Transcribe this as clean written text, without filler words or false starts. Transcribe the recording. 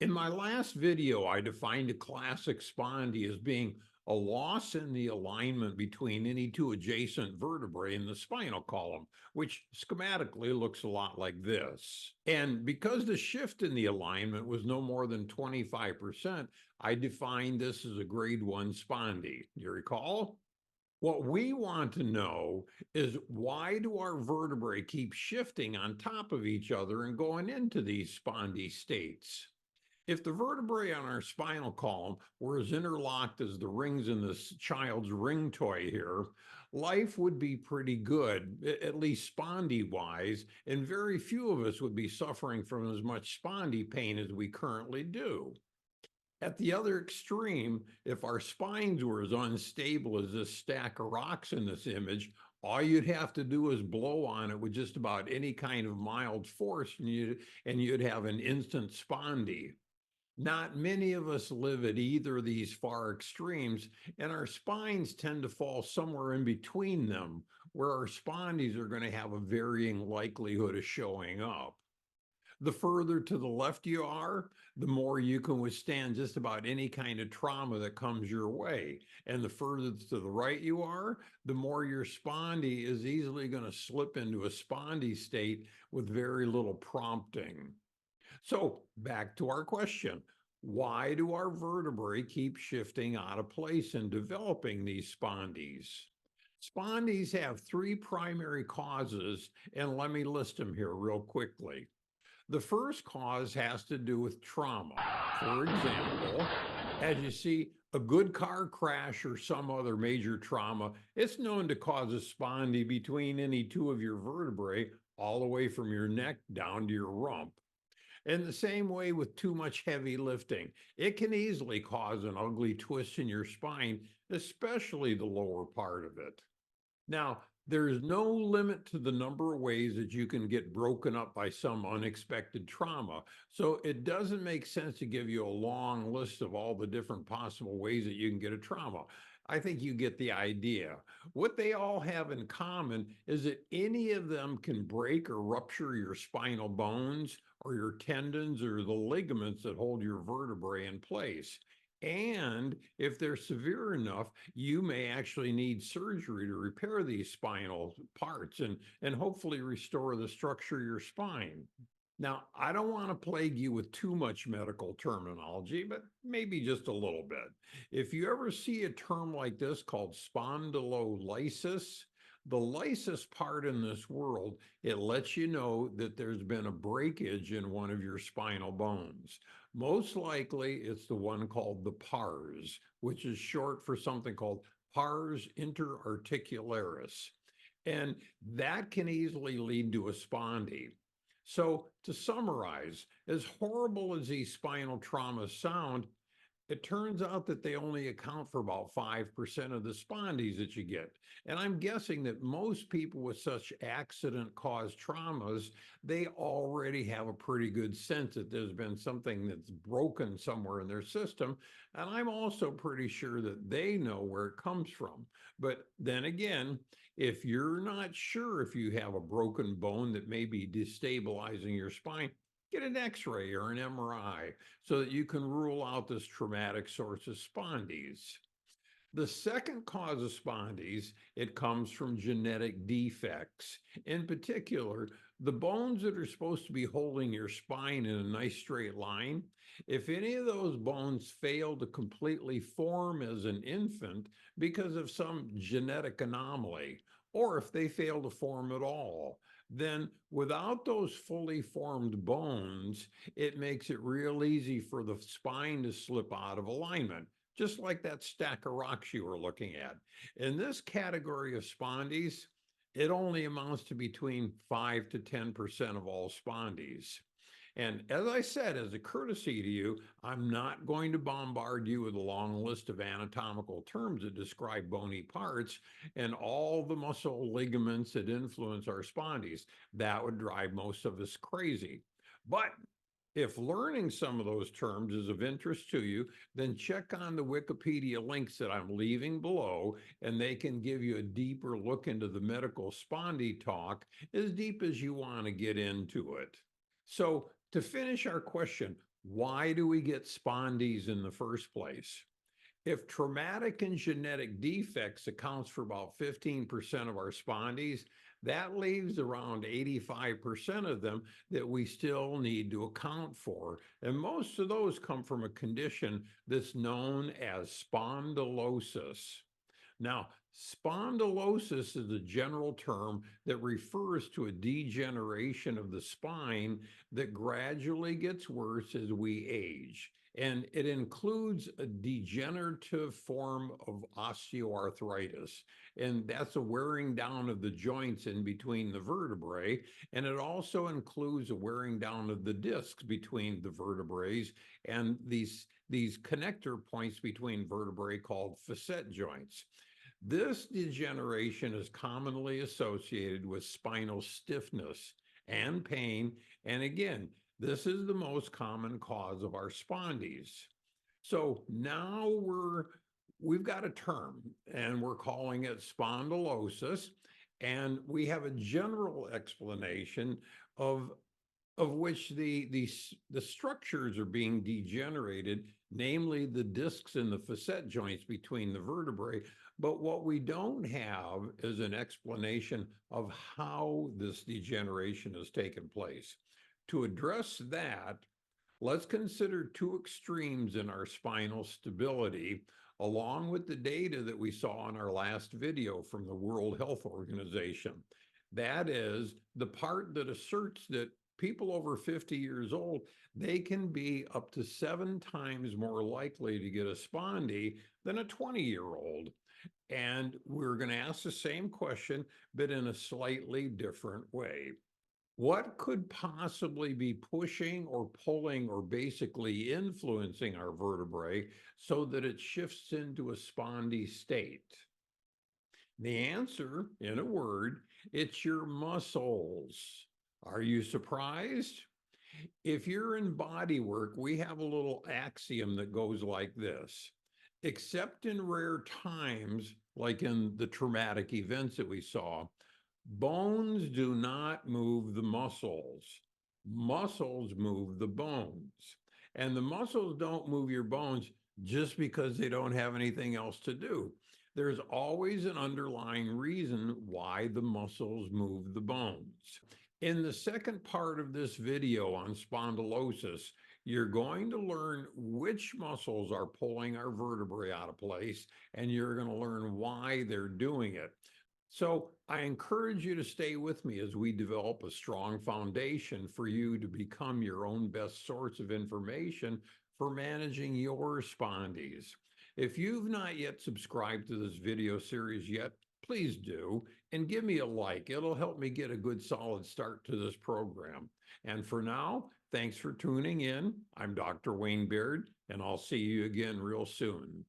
In my last video, I defined a classic spondy as being a loss in the alignment between any two adjacent vertebrae in the spinal column, which schematically looks a lot like this. And because the shift in the alignment was no more than 25%, I defined this as a grade 1 spondy. You recall? What we want to know is, why do our vertebrae keep shifting on top of each other and going into these spondy states? If the vertebrae on our spinal column were as interlocked as the rings in this child's ring toy here, life would be pretty good, at least spondy wise, and very few of us would be suffering from as much spondy pain as we currently do. At the other extreme, if our spines were as unstable as this stack of rocks in this image, all you'd have to do is blow on it with just about any kind of mild force, and you'd have an instant spondy. Not many of us live at either of these far extremes, and our spines tend to fall somewhere in between them, where our spondies are going to have a varying likelihood of showing up. The further to the left you are, the more you can withstand just about any kind of trauma that comes your way. And the further to the right you are, the more your spondy is easily going to slip into a spondy state with very little prompting. So back to our question. Why do our vertebrae keep shifting out of place and developing these spondies? Spondies have three primary causes, and let me list them here real quickly. The first cause has to do with trauma. For example, as you see, a good car crash or some other major trauma, it's known to cause a spondy between any two of your vertebrae, all the way from your neck down to your rump. In the same way with too much heavy lifting, it can easily cause an ugly twist in your spine, especially the lower part of it. Now, there's no limit to the number of ways that you can get broken up by some unexpected trauma. So it doesn't make sense to give you a long list of all the different possible ways that you can get a trauma. I think you get the idea. What they all have in common is that any of them can break or rupture your spinal bones or your tendons or the ligaments that hold your vertebrae in place. And if they're severe enough, you may actually need surgery to repair these spinal parts and hopefully restore the structure of your spine. Now, I don't want to plague you with too much medical terminology, but maybe just a little bit. If you ever see a term like this called spondylolysis, the lysis part in this world, it lets you know that there's been a breakage in one of your spinal bones. Most likely, it's the one called the pars, which is short for something called pars interarticularis. And that can easily lead to a spondy. So, to summarize, as horrible as these spinal traumas sound, it turns out that they only account for about 5% of the spondies that you get. And I'm guessing that most people with such accident-caused traumas, they already have a pretty good sense that there's been something that's broken somewhere in their system. And I'm also pretty sure that they know where it comes from. But then again, if you're not sure if you have a broken bone that may be destabilizing your spine, get an x-ray or an MRI so that you can rule out this traumatic source of spondies. The second cause of spondies, it comes from genetic defects. In particular, the bones that are supposed to be holding your spine in a nice straight line, if any of those bones fail to completely form as an infant because of some genetic anomaly, or if they fail to form at all, then without those fully formed bones, it makes it real easy for the spine to slip out of alignment, just like that stack of rocks you were looking at. In this category of spondies, it only amounts to between 5 to 10% of all spondies. And as I said, as a courtesy to you, I'm not going to bombard you with a long list of anatomical terms that describe bony parts and all the muscle ligaments that influence our spondies. That would drive most of us crazy. But if learning some of those terms is of interest to you, then check on the Wikipedia links that I'm leaving below, and they can give you a deeper look into the medical spondy talk, as deep as you want to get into it. So, to finish our question, Why do we get spondies in the first place? If traumatic and genetic defects accounts for about 15% of our spondies, that leaves around 85% of them that we still need to account for. And most of those come from a condition that's known as spondylosis. Now, spondylosis is a general term that refers to a degeneration of the spine that gradually gets worse as we age. And it includes a degenerative form of osteoarthritis. And that's a wearing down of the joints in between the vertebrae. And it also includes a wearing down of the discs between the vertebrae and these connector points between vertebrae called facet joints. This degeneration is commonly associated with spinal stiffness and pain. And again, this is the most common cause of our spondies. So now we've got a term and we're calling it spondylosis. And we have a general explanation of which the structures are being degenerated, namely the discs and the facet joints between the vertebrae. But what we don't have is an explanation of how this degeneration has taken place. To address that, let's consider two extremes in our spinal stability, along with the data that we saw in our last video from the World Health Organization. That is the part that asserts that people over 50 years old, they can be up to 7 times more likely to get a spondy than a 20-year-old. And we're going to ask the same question, but in a slightly different way. What could possibly be pushing or pulling or basically influencing our vertebrae so that it shifts into a spondy state? The answer, in a word, it's your muscles. Are you surprised? If you're in body work, we have a little axiom that goes like this. Except in rare times, like in the traumatic events that we saw, bones do not move the muscles. Muscles move the bones. And the muscles don't move your bones just because they don't have anything else to do. There's always an underlying reason why the muscles move the bones. In the second part of this video on spondylosis, you're going to learn which muscles are pulling our vertebrae out of place, and you're going to learn why they're doing it. So I encourage you to stay with me as we develop a strong foundation for you to become your own best source of information for managing your spondies. If you've not yet subscribed to this video series yet, please do, and give me a like. It'll help me get a good solid start to this program. And for now, thanks for tuning in. I'm Dr. Wayne Beard, and I'll see you again real soon.